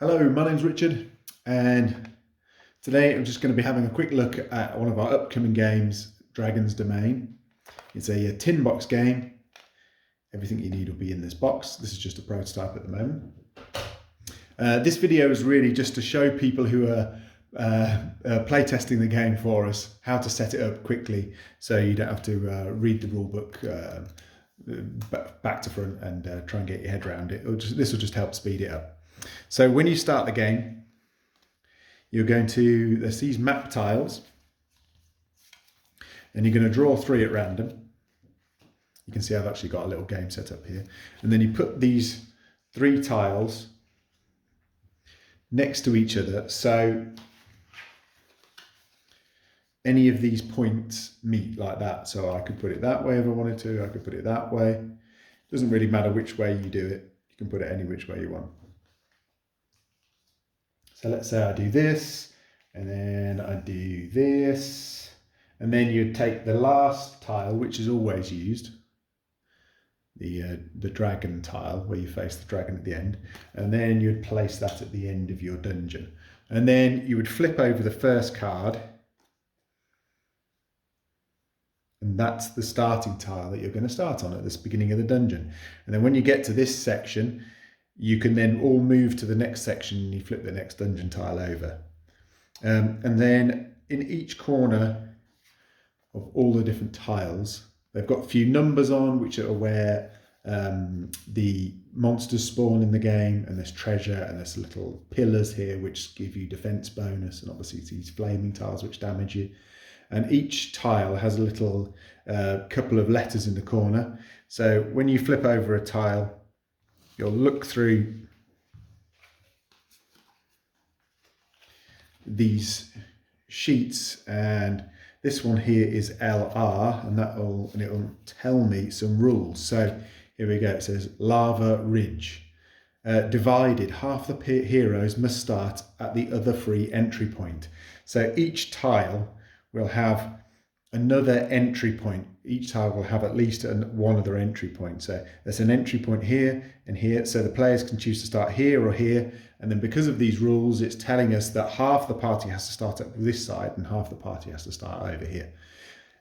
Hello, my name's Richard, and today I'm just going to be having a quick look at one of our upcoming games, Dragon's Domain. It's a tin box game. Everything you need will be in this box. This is just a prototype at the moment. This video is really just to show people who are playtesting the game for us how to set it up quickly, so you don't have to read the rule book back to front and try and get your head around it. This will just help speed it up. So when you start the game, you're going to, there's these map tiles, and you're going to draw 3 at random. You can see I've actually got a little game set up here. And then you put these 3 tiles next to each other, so any of these points meet like that. So I could put it that way if I wanted to, I could put it that way. It doesn't really matter which way you do it. You can put it any which way you want. So let's say I do this, and then I do this, and then you'd take the last tile, which is always used, the dragon tile, where you face the dragon at the end, and then you'd place that at the end of your dungeon. And then you would flip over the first card, and that's the starting tile that you're going to start on at the beginning of the dungeon. And then when you get to this section, you can then all move to the next section and you flip the next dungeon tile over. And then in each corner of all the different tiles, they've got a few numbers on, which are where the monsters spawn in the game, and there's treasure, and there's little pillars here which give you defense bonus, and obviously it's these flaming tiles which damage you. And each tile has a little couple of letters in the corner. So when you flip over a tile, you'll look through these sheets, and this one here is LR, and it will tell me some rules. So here we go. It says Lava Ridge. Divided, half the heroes must start at the other free entry point. So each tile will have another entry point. Each tile will have at least one other entry point. So there's an entry point here and here. So the players can choose to start here or here. And then because of these rules, it's telling us that half the party has to start at this side and half the party has to start over here.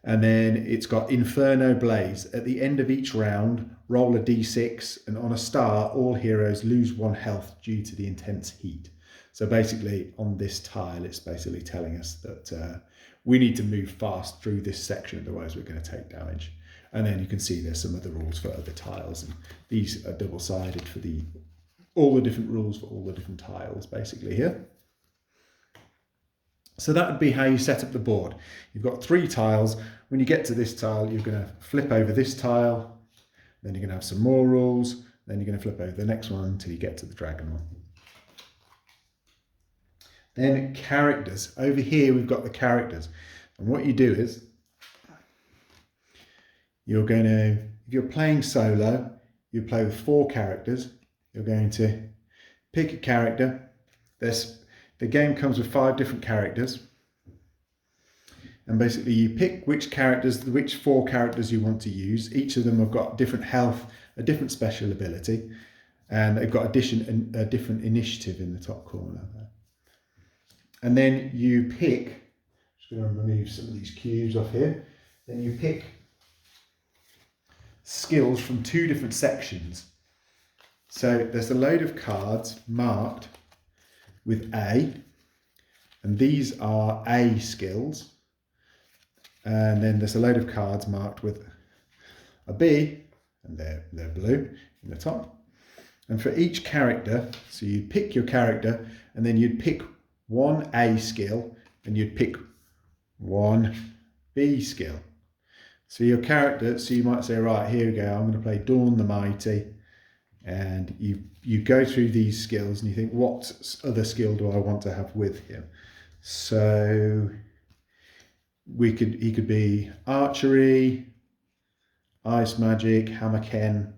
And then it's got Inferno Blaze. At the end of each round, roll a d6, and on a star, all heroes lose 1 health due to the intense heat. So basically on this tile, it's basically telling us that we need to move fast through this section, otherwise we're going to take damage. And then you can see there's some other rules for other tiles, and these are double-sided for all the different rules for all the different tiles basically here. So that would be how you set up the board. You've got 3 tiles. When you get to this tile, you're going to flip over this tile, then you're going to have some more rules, then you're going to flip over the next one until you get to the dragon one. Then characters. Over here we've got the characters, and what you do is you're going to, if you're playing solo, you play with 4 characters. You're going to pick a character. The game comes with 5 different characters, and basically you pick which 4 characters you want to use. Each of them have got different health, a different special ability, and they've got a different initiative in the top corner there. And then you pick, just going to remove some of these cubes off here, then you pick skills from 2 different sections. So there's a load of cards marked with A, and these are A skills. And then there's a load of cards marked with a B, and they're blue in the top. And for each character, so you pick your character, and then you'd pick 1 A skill, and you'd pick 1 B skill. So your character, so you might say, right, here we go, I'm going to play Dawn the Mighty, and you go through these skills and you think, what other skill do I want to have with him? So he could be archery, ice magic, hammerken,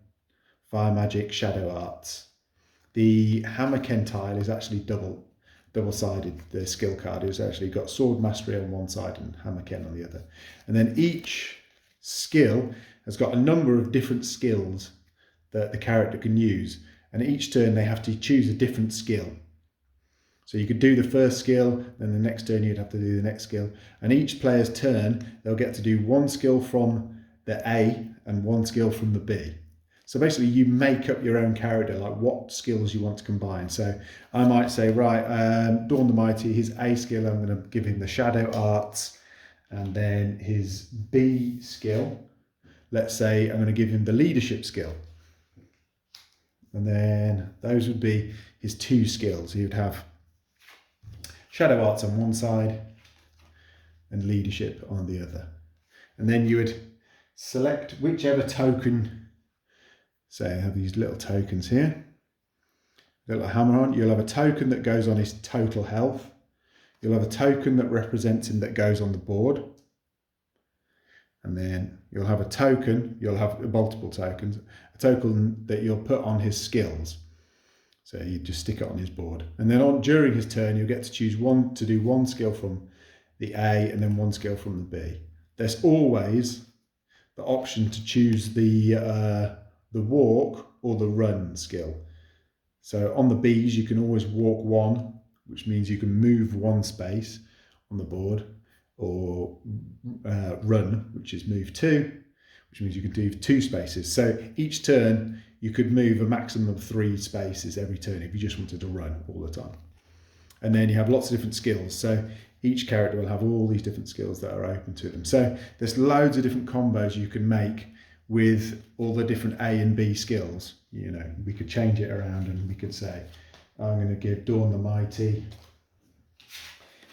fire magic, shadow arts. The hammerken tile is actually double-sided. The skill card is actually got sword mastery on one side and hammerken on the other. And then each skill has got a number of different skills that the character can use, and each turn they have to choose a different skill. So you could do the first skill, then the next turn you'd have to do the next skill. And each player's turn, they'll get to do one skill from the A and one skill from the B. So basically you make up your own character, like what skills you want to combine. So I might say, right, Dawn the Mighty, his A skill, I'm going to give him the Shadow Arts. And then his B skill, let's say I'm going to give him the Leadership skill. And then those would be his 2 skills. He would have Shadow Arts on one side and Leadership on the other. And then you would select whichever token. So I have these little tokens here. Little hammer on. You'll have a token that goes on his total health. You'll have a token that represents him that goes on the board. And then you'll have a token, you'll have multiple tokens, a token that you'll put on his skills. So you just stick it on his board. And then during his turn, you'll get to choose to do one skill from the A and then one skill from the B. There's always the option to choose the walk or the run skill. So on the Bs, you can always walk 1, which means you can move 1 space on the board, or run, which is move 2, which means you can do 2 spaces. So each turn, you could move a maximum of 3 spaces every turn if you just wanted to run all the time. And then you have lots of different skills. So each character will have all these different skills that are open to them. So there's loads of different combos you can make with all the different A and B skills. You know, we could change it around and we could say, I'm going to give Dawn the Mighty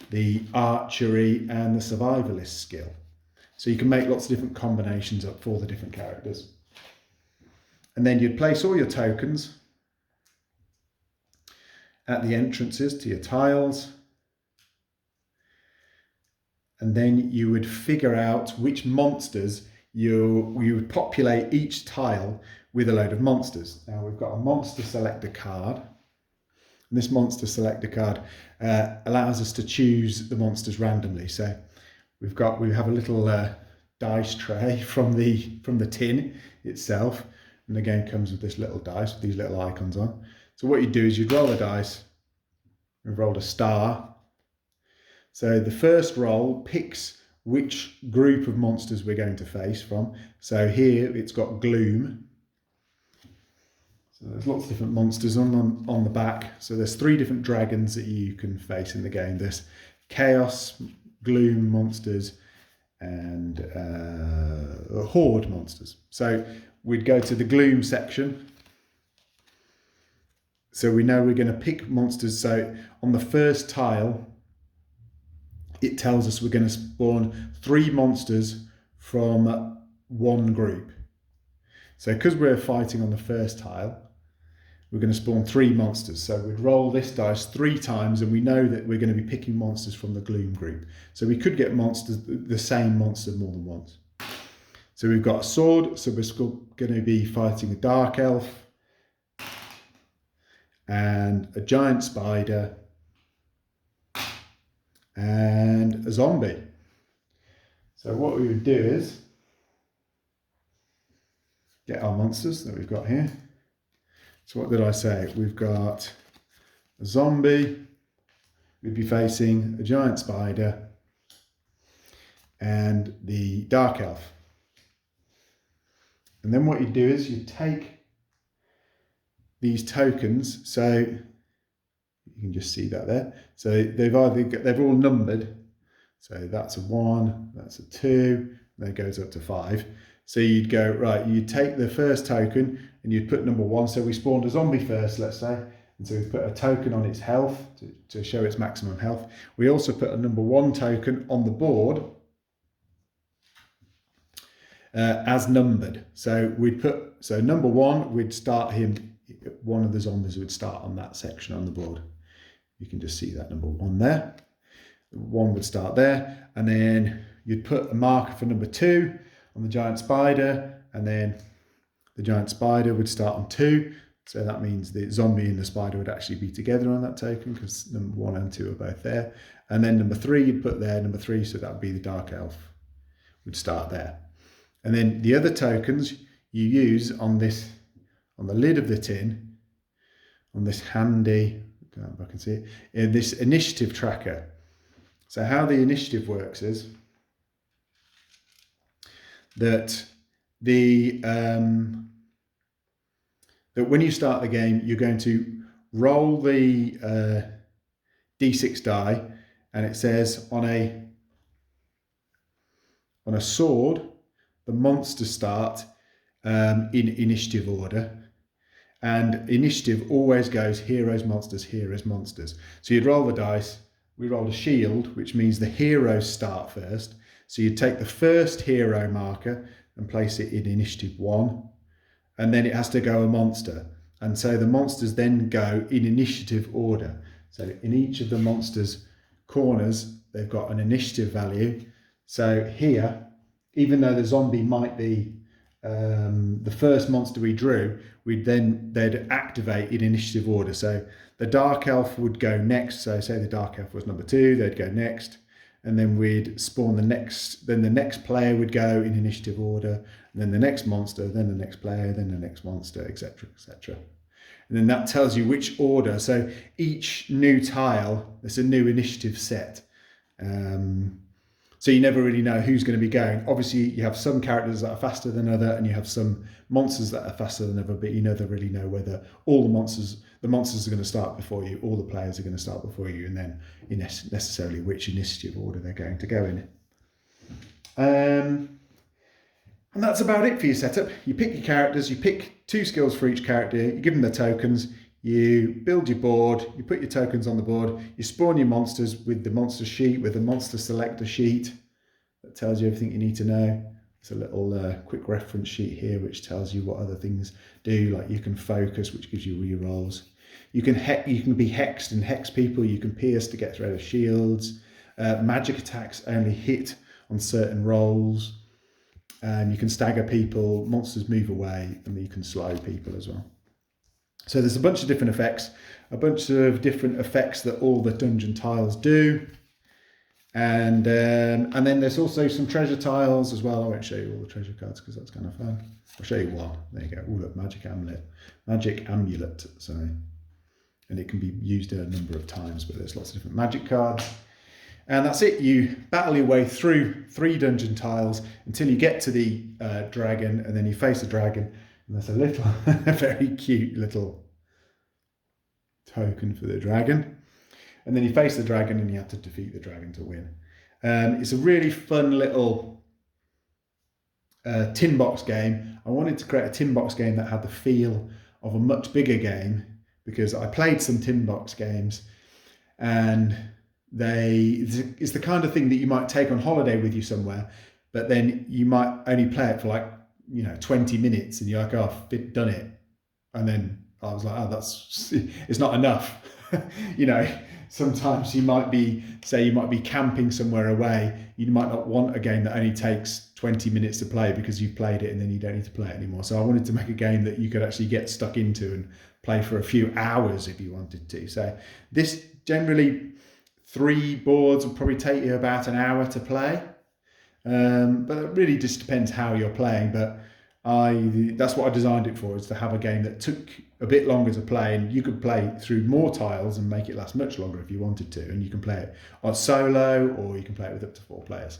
the Archery and the Survivalist skill. So you can make lots of different combinations up for the different characters. And then you'd place all your tokens at the entrances to your tiles. And then you would figure out which monsters you would populate each tile with a load of monsters. Now we've got a monster selector card. And this monster selector card allows us to choose the monsters randomly. So we have a little dice tray from the tin itself, and the game comes with this little dice with these little icons on. So what you do is you'd roll a dice. We've rolled a star. So the first roll picks which group of monsters we're going to face from. So here it's got Gloom. So there's lots of different monsters on the back. So there's 3 different dragons that you can face in the game. There's Chaos, Gloom monsters, and Horde monsters. So we'd go to the Gloom section. So we know we're going to pick monsters. So on the first tile, it tells us we're going to spawn 3 monsters from 1 group. So because we're fighting on the first tile, we're going to spawn 3 monsters. So we'd roll this dice 3 times and we know that we're going to be picking monsters from the Gloom group. So we could get the same monster more than once. So we've got a sword, so we're still going to be fighting a Dark Elf and a Giant Spider and a zombie. So what we would do is get our monsters that we've got here. So what did I say? We've got a zombie, we'd be facing a giant spider and the Dark Elf. And then what you do is you take these tokens, so you can just see that there. So they've all numbered. So that's a 1, that's a 2, and then it goes up to 5. So you'd go, right, you'd take the first token and you'd put number 1. So we spawned a zombie first, let's say. And so we put a token on its health to show its maximum health. We also put a number 1 token on the board as numbered. So number 1, we'd start him, one of the zombies would start on that section on the board. You can just see that number 1 there. 1 would start there, and then you'd put a marker for number 2 on the giant spider, and then the giant spider would start on 2. So that means the zombie and the spider would actually be together on that token because number 1 and 2 are both there. And then number 3 you'd put there, number 3, so that would be the Dark Elf would start there. And then the other tokens you use on the lid of the tin, on this handy go back and see it, in this initiative tracker. So how the initiative works is that that when you start the game, you're going to roll the d6 die, and it says on a sword, the monsters start in initiative order, and initiative always goes heroes, monsters, heroes, monsters. So you'd roll the dice. We rolled a shield, which means the heroes start first. So you take the first hero marker and place it in initiative 1, and then it has to go a monster. And so the monsters then go in initiative order. So in each of the monsters' corners, they've got an initiative value. So here, even though the zombie might be the first monster we drew, they'd activate in initiative order. So the dark elf would go next. So say the dark elf was number 2, they'd go next, and then we'd spawn the next. Then the next player would go in initiative order, and then the next monster, then the next player, then the next monster, etc., etc. And then that tells you which order. So each new tile, there's a new initiative set. So you never really know who's going to be going. Obviously, you have some characters that are faster than other, and you have some monsters that are faster than other, but you never really know whether all the monsters are going to start before you, all the players are going to start before you, and then necessarily which initiative order they're going to go in. And that's about it for your setup. You pick your characters, you pick 2 skills for each character, you give them the tokens, you build your board, you put your tokens on the board, you spawn your monsters with the monster sheet, with the monster selector sheet that tells you everything you need to know. There's a little quick reference sheet here which tells you what other things do, like you can focus, which gives you rerolls. You can be hexed and hex people, you can pierce to get rid of shields. Magic attacks only hit on certain rolls. You can stagger people, monsters move away, and you can slow people as well. So there's a bunch of different effects, that all the dungeon tiles do. And then there's also some treasure tiles as well. I won't show you all the treasure cards because that's kind of fun. I'll show you one. There you go. Oh, look, magic amulet. So, and it can be used a number of times, but there's lots of different magic cards. And that's it. You battle your way through 3 dungeon tiles until you get to the dragon, and then you face the dragon. And there's a little, very cute little token for the dragon. And then you face the dragon and you have to defeat the dragon to win. It's a really fun little tin box game. I wanted to create a tin box game that had the feel of a much bigger game, because I played some tin box games, and it's the kind of thing that you might take on holiday with you somewhere, but then you might only play it for 20 minutes, and you're like, oh, I've done it. And then I was like, oh, it's not enough. Sometimes you might be camping somewhere away. You might not want a game that only takes 20 minutes to play because you've played it and then you don't need to play it anymore. So I wanted to make a game that you could actually get stuck into and play for a few hours if you wanted to. So this, generally 3 boards will probably take you about an hour to play. But it really just depends how you're playing. But that's what I designed it for, is to have a game that took a bit longer to play, and you could play through more tiles and make it last much longer if you wanted to. And you can play it on solo, or you can play it with up to 4 players.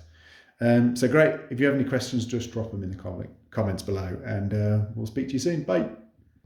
So great. If you have any questions, just drop them in the comments below, and we'll speak to you soon. Bye.